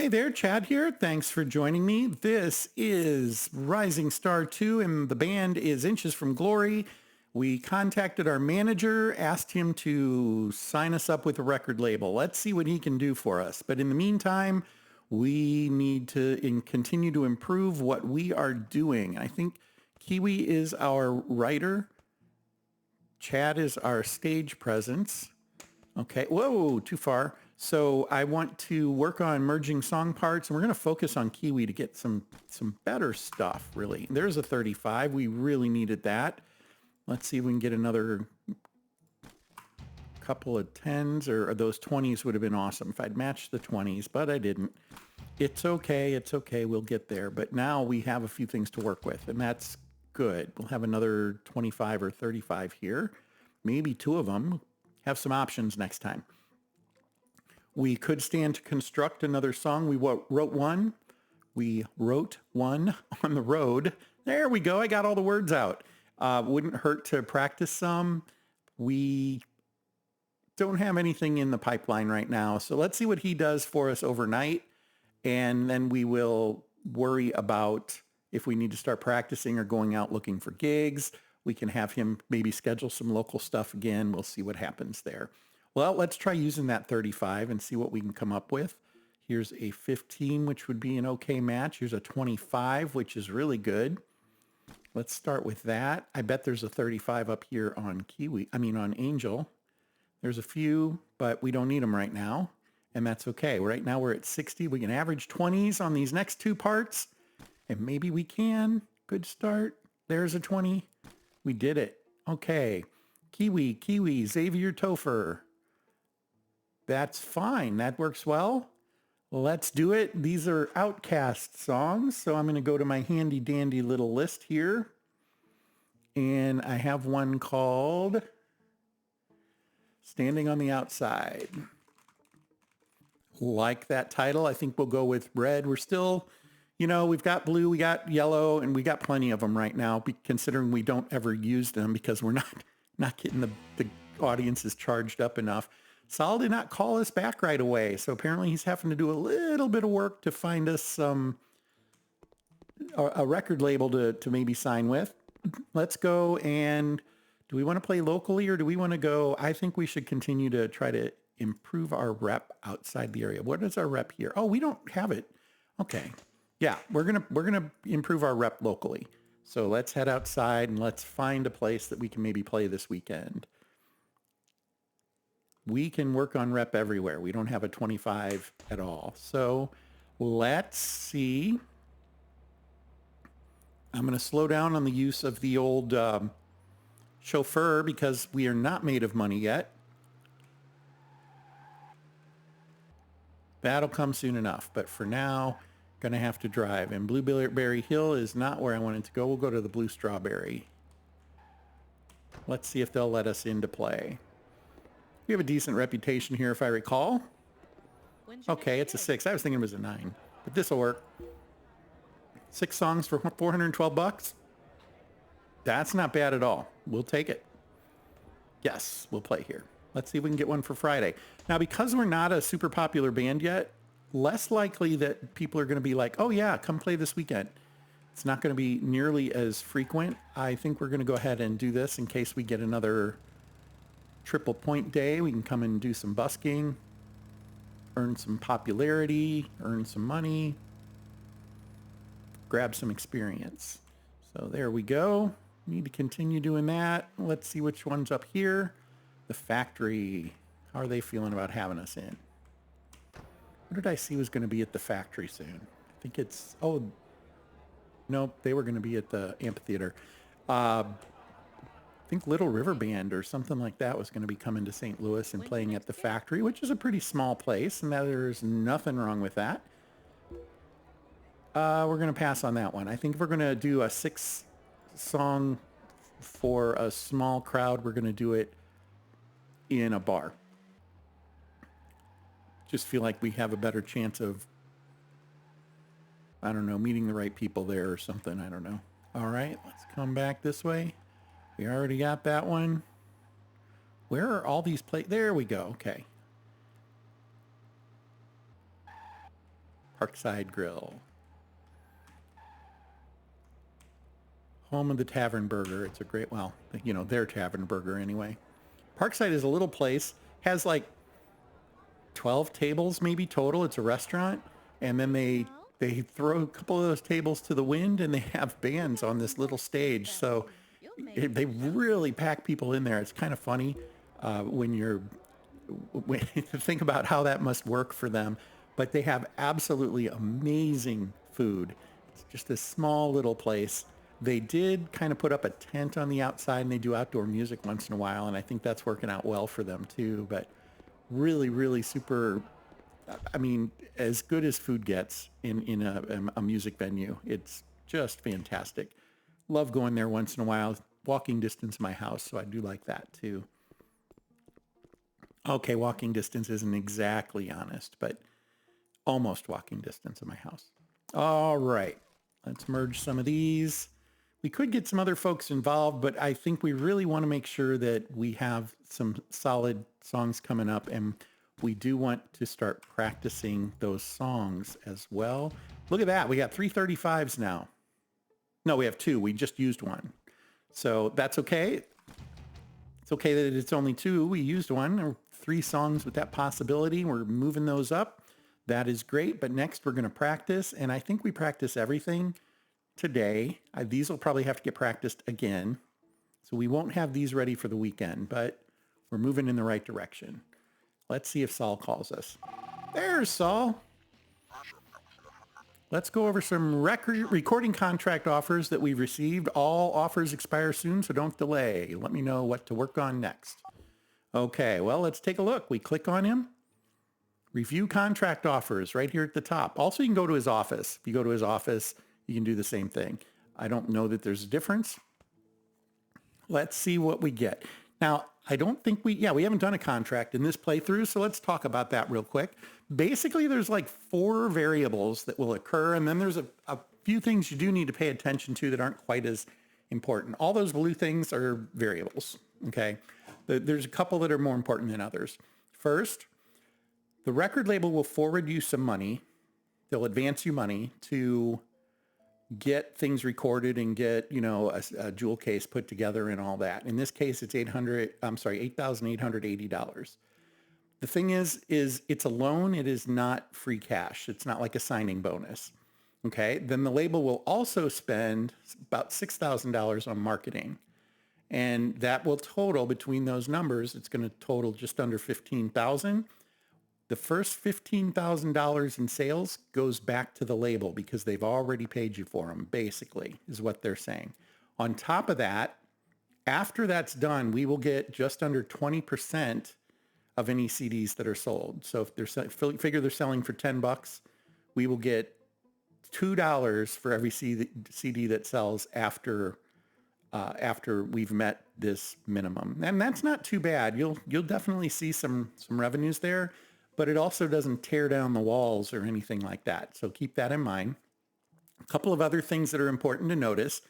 Hey there, Chad here. Thanks for joining me. This is Rising Star 2, and the band is Inches from Glory. We contacted our manager, asked him to sign us up with a record label. Let's see what he can do for us. But in the meantime, we need to continue to improve what we are doing. I think Kiwi is our writer. Chad is our stage presence. Okay, whoa, too far. So I want to work on merging song parts, and we're going to focus on Kiwi to get some better stuff, really. There's a 35. We really needed that. Let's see if we can get another couple of 10s, or those 20s would have been awesome if I'd matched the 20s, but I didn't. It's okay. It's okay. We'll get there. But now we have a few things to work with, and that's good. We'll have another 25 or 35 here. Maybe two of them. Have some options next time. We could stand to construct another song. We wrote one. We wrote one on the road. There we go. I got all the words out. Wouldn't hurt to practice some. We don't have anything in the pipeline right now. So let's see what he does for us overnight. And then we will worry about if we need to start practicing or going out looking for gigs. We can have him maybe schedule some local stuff again. We'll see what happens there. Well, let's try using that 35 and see what we can come up with. Here's a 15, which would be an okay match. Here's a 25, which is really good. Let's start with that. I bet there's a 35 up here on on Angel. There's a few, but we don't need them right now, and that's okay. Right now we're at 60. We can average 20s on these next two parts, and maybe we can. Good start. There's a 20. We did it. Okay. Kiwi, Xavier Topher. That's fine. That works well. Let's do it. These are Outcast songs. So I'm going to go to my handy dandy little list here. And I have one called Standing on the Outside. Like that title. I think we'll go with red. We're still, we've got blue, we got yellow, and we got plenty of them right now, considering we don't ever use them because we're not getting the audiences charged up enough. Saul did not call us back right away, so apparently he's having to do a little bit of work to find us a record label to maybe sign with. Let's go, and do we want to play locally or do we want to go? I think we should continue to try to improve our rep outside the area. What is our rep here? Oh, we don't have it. Okay. Yeah, we're gonna improve our rep locally. So let's head outside and let's find a place that we can maybe play this weekend. We can work on rep everywhere. We don't have a 25 at all. So let's see. I'm going to slow down on the use of the old chauffeur because we are not made of money yet. That'll come soon enough. But for now, going to have to drive. And Blueberry Hill is not where I wanted to go. We'll go to the Blue Strawberry. Let's see if they'll let us into play. We have a decent reputation here, if I recall. Okay, it's a 6. I was thinking it was a 9, but this will work. 6 songs for $412. That's not bad at all. We'll take it. Yes, we'll play here. Let's see if we can get one for Friday. Now, because we're not a super popular band yet, less likely that people are going to be like, oh yeah, come play this weekend. It's not going to be nearly as frequent. I think we're going to go ahead and do this in case we get another triple point day. We can come and do some busking, earn some popularity, earn some money, grab some experience. So there we go. Need to continue doing that. Let's see which one's up here. The Factory. How are they feeling about having us in? What did I see was going to be at the Factory soon? I think it's, nope, they were going to be at the amphitheater. I think Little River Band or something like that was going to be coming to St. Louis and playing at the Factory, which is a pretty small place, and there's nothing wrong with that. We're going to pass on that one. I think if we're going to do a 6 song for a small crowd, we're going to do it in a bar. Just feel like we have a better chance of, I don't know, meeting the right people there or something. I don't know. All right, let's come back this way. We already got that one. Where are all these places? There we go. Okay. Parkside Grill. Home of the Tavern Burger. It's a great, well, their Tavern Burger anyway. Parkside is a little place, has like 12 tables maybe total. It's a restaurant. And then they throw a couple of those tables to the wind and they have bands on this little stage. So they really pack people in there. It's kind of funny when you think about how that must work for them. But they have absolutely amazing food. It's just a small little place. They did kind of put up a tent on the outside and they do outdoor music once in a while. And I think that's working out well for them too. But really, really super, I mean, as good as food gets in a music venue. It's just fantastic. Love going there once in a while. Walking distance of my house, so I do like that too. Okay, walking distance isn't exactly honest, but almost walking distance of my house. All right, let's merge some of these. We could get some other folks involved, but I think we really want to make sure that we have some solid songs coming up, and we do want to start practicing those songs as well. Look at that. We got 335s now. No, we have 2. We just used 1. So that's okay. It's okay that it's only 2. We used 1 or 3 songs with that possibility. We're moving those up. That is great. But next we're going to practice. And I think we practice everything today. These will probably have to get practiced again. So we won't have these ready for the weekend, but we're moving in the right direction. Let's see if Saul calls us. There's Saul. Let's go over some recording contract offers that we've received. All offers expire soon, so don't delay. Let me know what to work on next. Okay, well, let's take a look. We click on him. Review contract offers right here at the top. Also, you can go to his office. If you go to his office, you can do the same thing. I don't know that there's a difference. Let's see what we get. Now, I don't think we haven't done a contract in this playthrough, so let's talk about that real quick. Basically, there's like 4 variables that will occur, and then there's a few things you do need to pay attention to that aren't quite as important. All those blue things are variables, okay? There's a couple that are more important than others. First, the record label will forward you some money. They'll advance you money to get things recorded and get, a jewel case put together and all that. In this case, it's $8,880. The thing is it's a loan. It is not free cash. It's not like a signing bonus. Okay. Then the label will also spend about $6,000 on marketing. And that will total between those numbers. It's going to total just under $15,000. The first $15,000 in sales goes back to the label because they've already paid you for them, basically, is what they're saying. On top of that, after that's done, we will get just under 20% of any CDs that are sold. So if figure they're selling for $10, we will get $2 for every CD that sells after we've met this minimum. And that's not too bad. You'll definitely see some revenues there. But it also doesn't tear down the walls or anything like that. So keep that in mind. A couple of other things that are important to notice.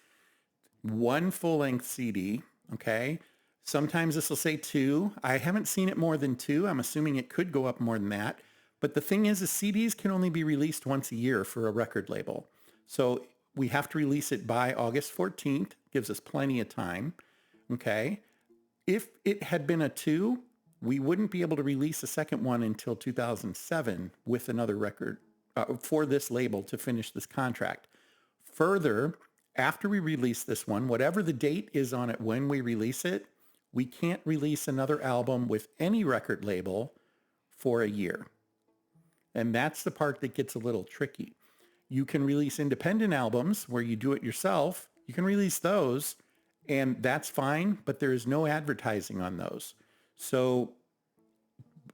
1 full-length CD, okay? Sometimes this will say 2. I haven't seen it more than 2. I'm assuming it could go up more than that. But the thing is CDs can only be released once a year for a record label. So we have to release it by August 14th. Gives us plenty of time, okay? If it had been a 2, we wouldn't be able to release a second one until 2007 with another record for this label to finish this contract. Further, after we release this one, whatever the date is on it when we release it, we can't release another album with any record label for a year. And that's the part that gets a little tricky. You can release independent albums where you do it yourself. You can release those, and that's fine, but there is no advertising on those. So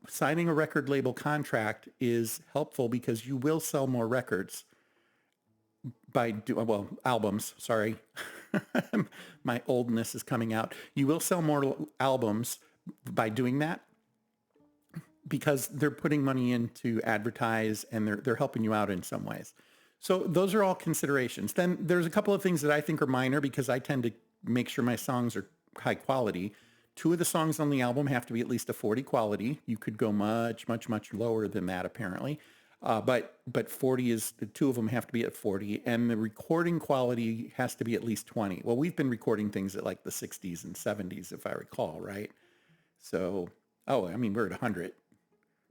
signing a record label contract is helpful because you will sell more records albums, sorry. My oldness is coming out. You will sell more albums by doing that because they're putting money in to advertise and they're helping you out in some ways. So those are all considerations. Then there's a couple of things that I think are minor because I tend to make sure my songs are high quality. 2 of the songs on the album have to be at least a 40 quality. You could go much, much, much lower than that, apparently. But 40 is, the two of them have to be at 40, and the recording quality has to be at least 20. Well, we've been recording things at like the 60s and 70s, if I recall, right? So, oh, I mean, we're at 100.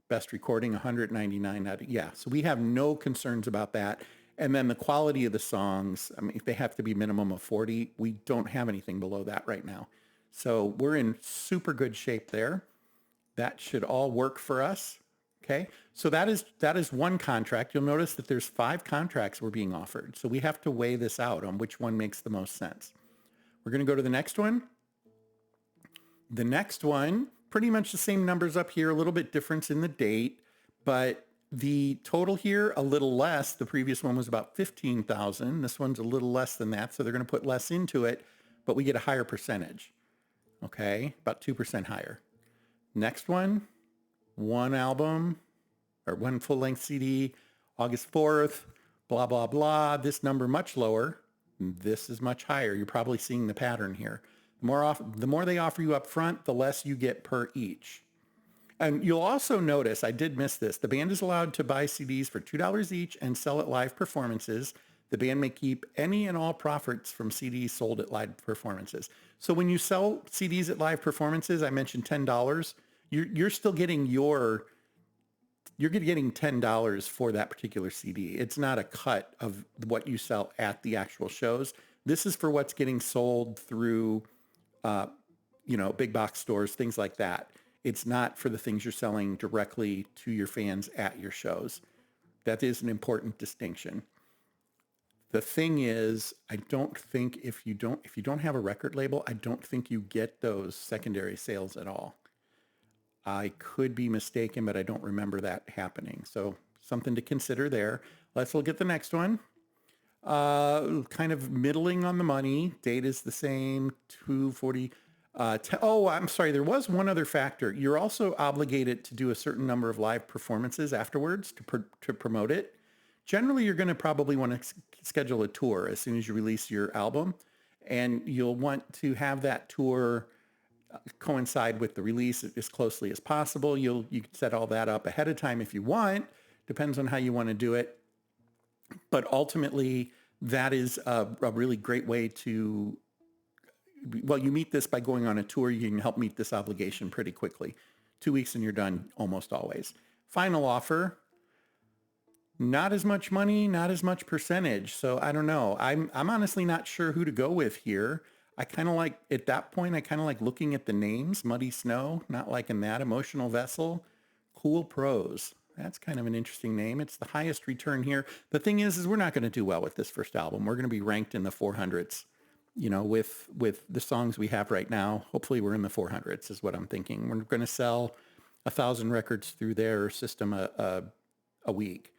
Best recording, 199 out of, yeah. So we have no concerns about that. And then the quality of the songs, I mean, if they have to be minimum of 40, we don't have anything below that right now. So we're in super good shape there. That should all work for us. Okay, so that is one contract. You'll notice that there's 5 contracts we're being offered. So we have to weigh this out on which one makes the most sense. We're going to go to the next one. The next one, pretty much the same numbers up here, a little bit difference in the date, but the total here, a little less. The previous one was about 15,000. This one's a little less than that, so they're going to put less into it, but we get a higher percentage. Okay, about 2% higher. Next one, one album or one full-length CD, August 4th, blah, blah, blah. This number much lower. This is much higher. You're probably seeing the pattern here. The more they offer you up front, the less you get per each. And you'll also notice, I did miss this, the band is allowed to buy CDs for $2 each and sell at live performances. The band may keep any and all profits from CDs sold at live performances. So when you sell CDs at live performances, I mentioned $10, you're still getting you're getting $10 for that particular CD. It's not a cut of what you sell at the actual shows. This is for what's getting sold through, big box stores, things like that. It's not for the things you're selling directly to your fans at your shows. That is an important distinction. The thing is, I don't think if you don't have a record label, I don't think you get those secondary sales at all. I could be mistaken, but I don't remember that happening. So something to consider there. Let's look at the next one. Kind of middling on the money. Date is the same, 240. I'm sorry. There was one other factor. You're also obligated to do a certain number of live performances afterwards to promote it. Generally, you're going to probably want to schedule a tour as soon as you release your album, and you'll want to have that tour coincide with the release as closely as possible. You can set all that up ahead of time if you want. Depends on how you want to do it. But ultimately, that is a really great way to, well, you meet this by going on a tour. You can help meet this obligation pretty quickly. 2 weeks and you're done almost always. Final offer, not as much money, not as much percentage. So I don't know. I'm honestly not sure who to go with here. I kind of like, at that point, I kind of like looking at the names. Muddy Snow, not liking that. Emotional Vessel, Cool Prose. That's kind of an interesting name. It's the highest return here. The thing is we're not going to do well with this first album. We're going to be ranked in the 400s, with the songs we have right now. Hopefully we're in the 400s is what I'm thinking. We're going to sell 1,000 records through their system a week,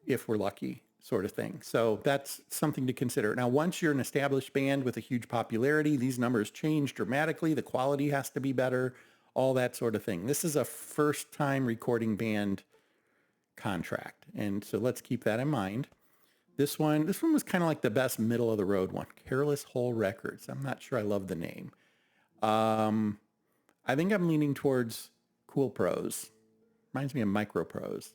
if we're lucky, sort of thing. So that's something to consider. Now, once you're an established band with a huge popularity, these numbers change dramatically. The quality has to be better, all that sort of thing. This is a first-time recording band contract, and so let's keep that in mind. This one was kind of like the best middle-of-the-road one, Careless Whole Records. I'm not sure I love the name. I think I'm leaning towards Cool Prose. Reminds me of Micro Prose.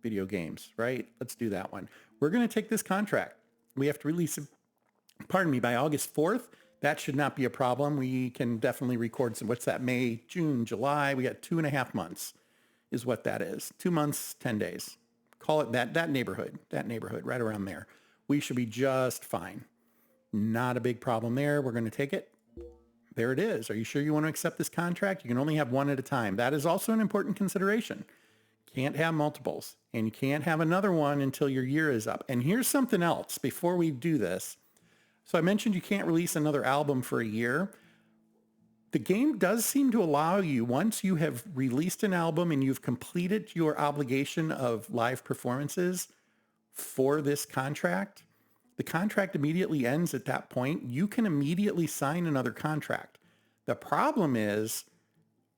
Video games, right? Let's do that one. We're going to take this contract. We have to release it, by August 4th. That should not be a problem. We can definitely record some, what's that, May, June, July. We got 2.5 months is what that is. 2 months, 10 days. Call it that neighborhood, right around there. We should be just fine. Not a big problem there. We're going to take it. There it is. Are you sure you want to accept this contract? You can only have one at a time. That is also an important consideration. Can't have multiples, and you can't have another one until your year is up. And here's something else before we do this. So I mentioned you can't release another album for a year. The game does seem to allow you, once you have released an album and you've completed your obligation of live performances for this contract, the contract immediately ends at that point. You can immediately sign another contract. The problem is,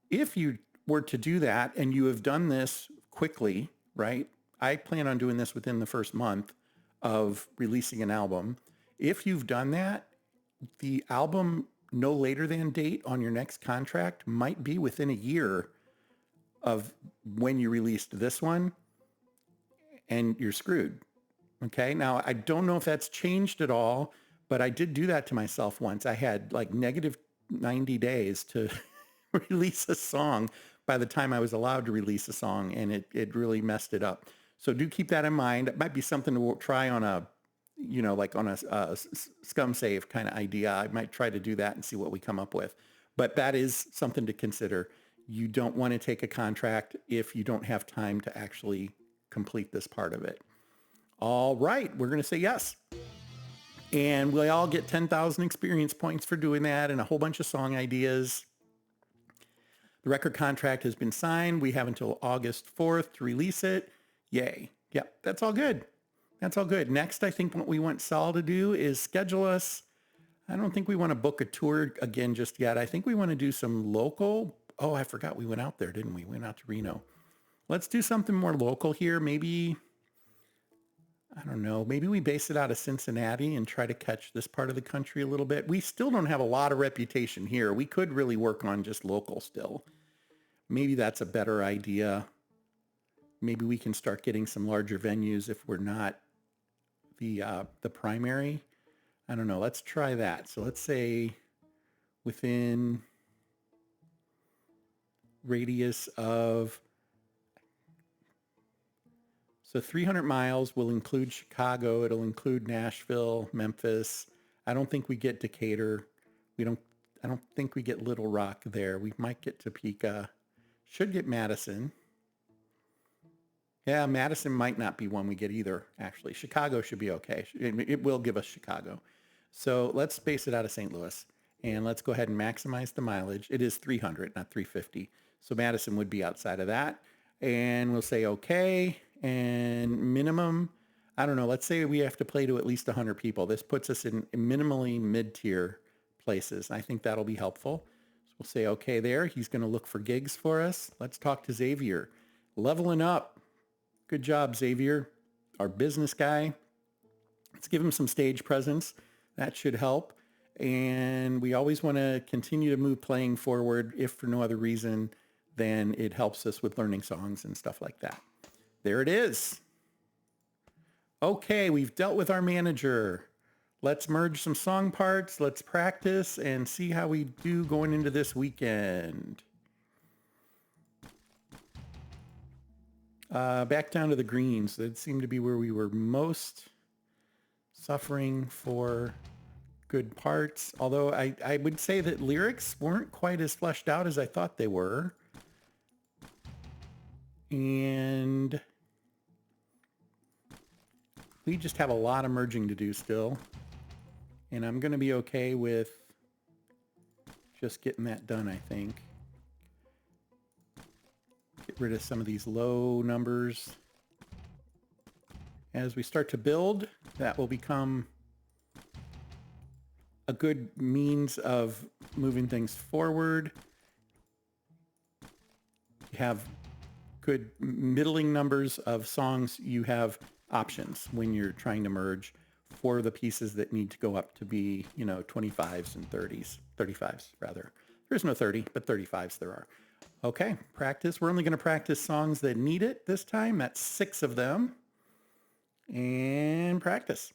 if you were to do that and you have done this quickly, right? I plan on doing this within the first month of releasing an album. If you've done that, the album no later than date on your next contract might be within a year of when you released this one. and you're screwed. Okay. Now, I don't know if that's changed at all, but I did do that to myself once. I had like negative 90 days to release a song by the time I was allowed to release a song, and it really messed it up. So do keep that in mind. It might be something to try on a, like on a scum save kind of idea. I might try to do that and see what we come up with. But that is something to consider. You don't want to take a contract if you don't have time to actually complete this part of it. All right, we're going to say yes. And we all get 10,000 experience points for doing that and a whole bunch of song ideas. The record contract has been signed. We have until August 4th to release it. Yay. Yep, that's all good. That's all good. Next, I think what we want Saul to do is schedule us. I don't think we want to book a tour again just yet. I think we want to do some local. Oh, I forgot we went out there, didn't we? We went out to Reno. Let's do something more local here. Maybe, I don't know, maybe we base it out of Cincinnati and try to catch this part of the country a little bit. We still don't have a lot of reputation here. We could really work on just local still. Maybe that's a better idea. Maybe we can start getting some larger venues if we're not the primary. I don't know. Let's try that. So let's say within radius of, so 300 miles will include Chicago. It'll include Nashville, Memphis. I don't think we get Decatur. I don't think we get Little Rock there. We might get Topeka. Should get Madison. Yeah, Madison might not be one we get either, actually. Chicago should be okay. It will give us Chicago. So let's space it out of St. Louis. And let's go ahead and maximize the mileage. It is 300, not 350. So Madison would be outside of that. And we'll say okay. And minimum, I don't know, let's say we have to play to at least 100 people. This puts us in minimally mid-tier places. I think that'll be helpful. So we'll say okay there. He's going to look for gigs for us. Let's talk to Xavier. Leveling up. Good job, Xavier, our business guy. Let's give him some stage presence. That should help. And we always want to continue to move playing forward, if for no other reason than it helps us with learning songs and stuff like that. There it is. Okay, we've dealt with our manager. Let's merge some song parts. Let's practice and see how we do going into this weekend. Back down to the greens. That seemed to be where we were most suffering for good parts. Although I would say that lyrics weren't quite as fleshed out as I thought they were. And we just have a lot of merging to do still. And I'm going to be okay with just getting that done, I think. Get rid of some of these low numbers. As we start to build, that will become a good means of moving things forward. You have good middling numbers of songs. You have options when you're trying to merge for the pieces that need to go up to be, 25s and 35s rather. There's no 30, but 35s there are. Okay, practice. We're only going to practice songs that need it this time. That's 6 of them. And practice.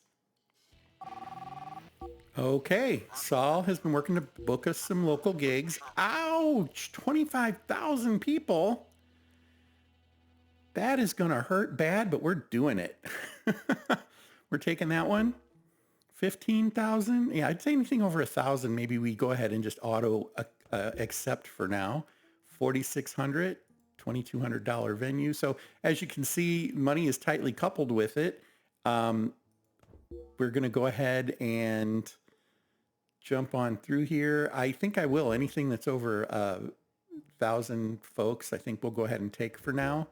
Okay, Saul has been working to book us some local gigs. Ouch, 25,000 people. That is going to hurt bad, but we're doing it. We're taking that one. 15,000. Yeah, I'd say anything over 1,000. Maybe we go ahead and just auto accept for now. 4,600, $2,200 venue. So as you can see, money is tightly coupled with it. We're going to go ahead and jump on through here. I think I will. Anything that's over 1,000 folks, I think we'll go ahead and take for now.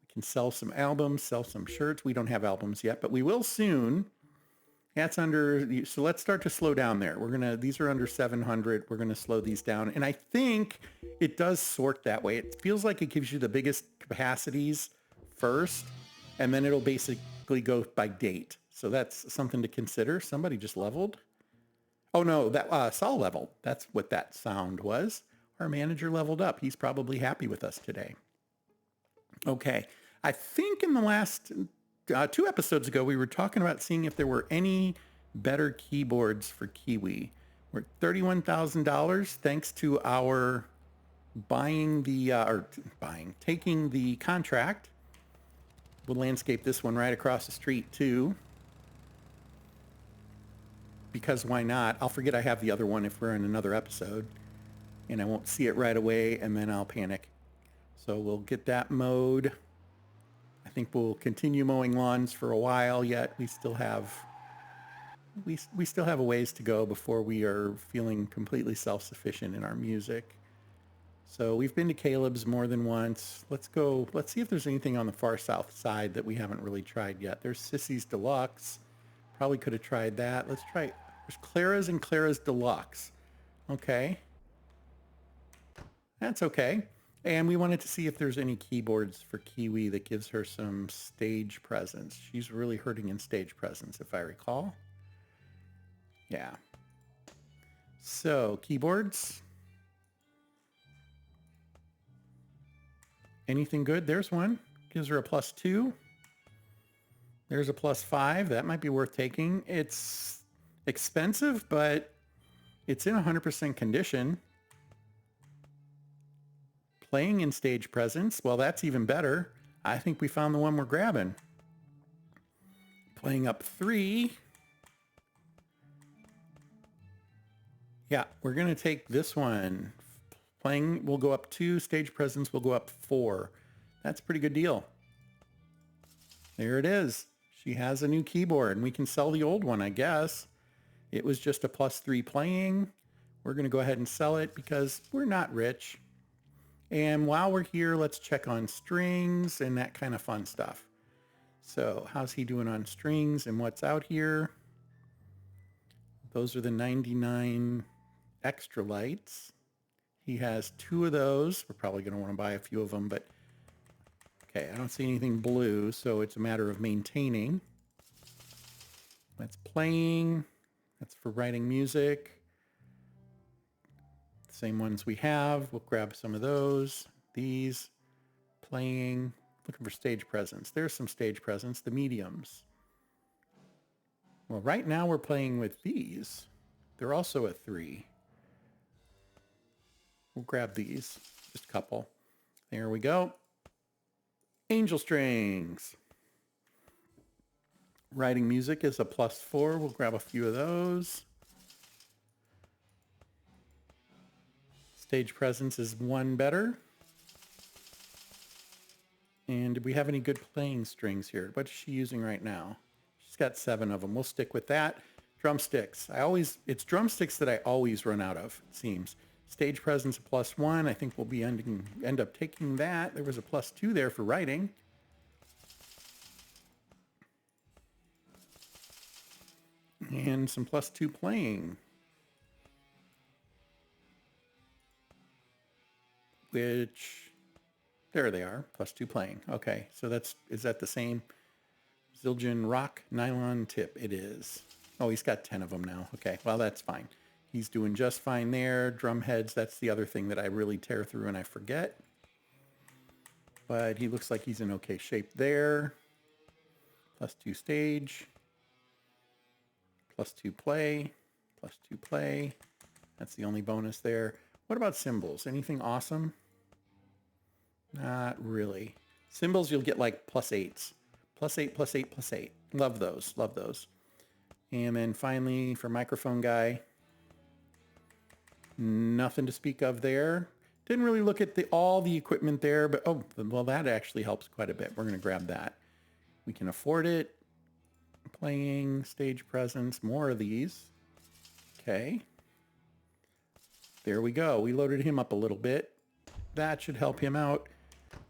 We can sell some albums, sell some shirts. We don't have albums yet, but we will soon. That's under, so let's start to slow down there. These are under 700. We're going to slow these down. And I think it does sort that way. It feels like it gives you the biggest capacities first, and then it'll basically go by date. So that's something to consider. Somebody just leveled. Oh no, that Saul leveled. That's what that sound was. Our manager leveled up. He's probably happy with us today. Okay. I think in the last 2 episodes ago, we were talking about seeing if there were any better keyboards for Kiwi. We're at $31,000 thanks to our taking the contract. We'll landscape this one right across the street too. Because why not? I'll forget I have the other one if we're in another episode. And I won't see it right away, and then I'll panic. So we'll get that mowed. I think we'll continue mowing lawns for a while yet. We still have a ways to go before we are feeling completely self-sufficient in our music. So we've been to Caleb's more than once. Let's see if there's anything on the far south side that we haven't really tried yet. There's Sissy's Deluxe. Probably could have tried that. Let's try, there's Clara's and Clara's Deluxe. Okay. That's okay. And we wanted to see if there's any keyboards for Kiwi that gives her some stage presence. She's really hurting in stage presence, if I recall. Yeah. So, keyboards. Anything good? There's one. Gives her a +2. There's a +5. That might be worth taking. It's expensive, but it's in 100% condition. Playing in stage presence, well, that's even better. I think we found the one we're grabbing. Playing up 3. Yeah, we're going to take this one. Playing will go up 2. Stage presence will go up 4. That's a pretty good deal. There it is. She has a new keyboard, and we can sell the old one, I guess. It was just a +3 playing. We're going to go ahead and sell it because we're not rich. And while we're here, let's check on strings and that kind of fun stuff. So how's he doing on strings and what's out here? Those are the 99 extra lights. He has 2 of those. We're probably going to want to buy a few of them, but okay, I don't see anything blue, so it's a matter of maintaining. That's playing. That's for writing music. Same ones we have. We'll grab some of those. These. Playing. Looking for stage presence. There's some stage presence. The mediums. Well, right now we're playing with these. They're also a 3. We'll grab these. Just a couple. There we go. Angel strings. Writing music is a +4. We'll grab a few of those. Stage presence is 1 better. And do we have any good playing strings here? What is she using right now? She's got 7 of them. We'll stick with that. Drumsticks. It's drumsticks that I always run out of, it seems. Stage presence a +1. I think we'll be end up taking that. There was a +2 there for writing. And some +2 playing. Which, there they are, +2 playing. Okay, so is that the same? Zildjian Rock Nylon Tip. It is. Oh, he's got 10 of them now. Okay, well, that's fine. He's doing just fine there. Drum heads, that's the other thing that I really tear through and I forget. But he looks like he's in okay shape there. +2 stage. +2 play. +2 play. That's the only bonus there. What about cymbals? Anything awesome? Not really. Cymbals, you'll get like +8s. +8, +8, +8. Love those. Love those. And then finally, for microphone guy, nothing to speak of there. Didn't really look at all the equipment there, but oh, well, that actually helps quite a bit. We're going to grab that. We can afford it. Playing, stage presence, more of these. Okay. There we go. We loaded him up a little bit. That should help him out.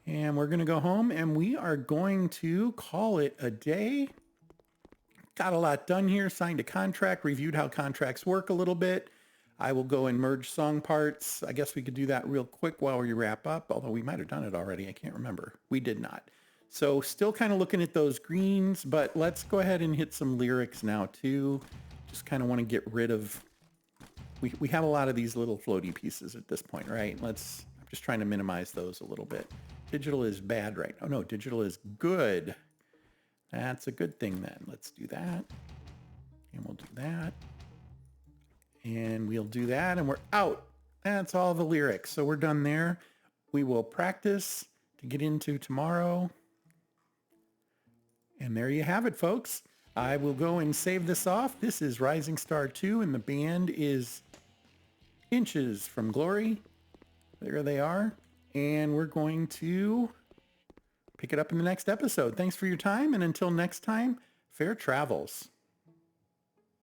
And we're going to go home and we are going to call it a day. Got a lot done here. Signed a contract, reviewed how contracts work a little bit. I will go and merge song parts. I guess we could do that real quick while we wrap up, although we might have done it already. I can't remember. We did not. So still kind of looking at those greens, but let's go ahead and hit some lyrics now too. Just kind of want to get rid of, we have a lot of these little floaty pieces at this point, right? I'm just trying to minimize those a little bit. Digital is bad right now. Oh no, digital is good. That's a good thing then. Let's do that. And we'll do that. And we'll do that. And we're out. That's all the lyrics. So we're done there. We will practice to get into tomorrow. And there you have it, folks. I will go and save this off. This is Rising Star 2, and the band is Inches from Glory. There they are. And we're going to pick it up in the next episode. Thanks for your time, and until next time, fair travels.